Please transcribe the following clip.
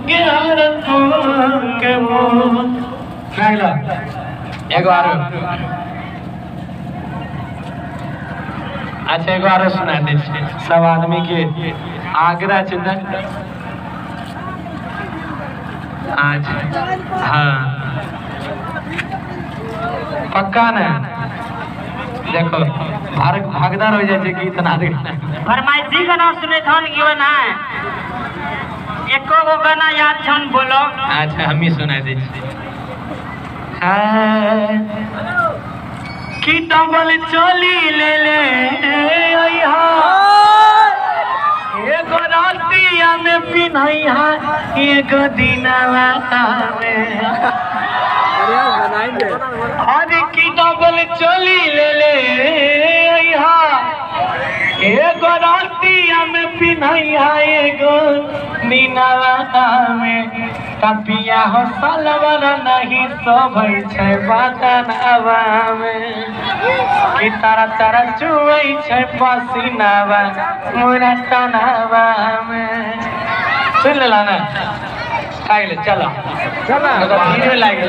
के हर संग नागला एगो आरो अच्छा एगो आरो सुना दे सब आदमी के आग्रह छै आज हाँ पक्का ना देखो भागदार हो जाए गीत ना फरमाइशी गाना सुने थन क्यों ना एको गो गाना याद छन बोलो। अच्छा हम ही सुना दे कि डबल चोली ले ले एगो रातिया में पिन्हैया एगो दिनवा में अरे की डबल चोली ले ले एगो रातिया में पिन्हैया एगो दिनवा में कपिया हो सलवर नहीं सोभै छै बदनवा में कि तारा तारा चुवै छै पसीनावा मोरा तनावा में सुन लेला ना खाइ ले चलो धीरे लाग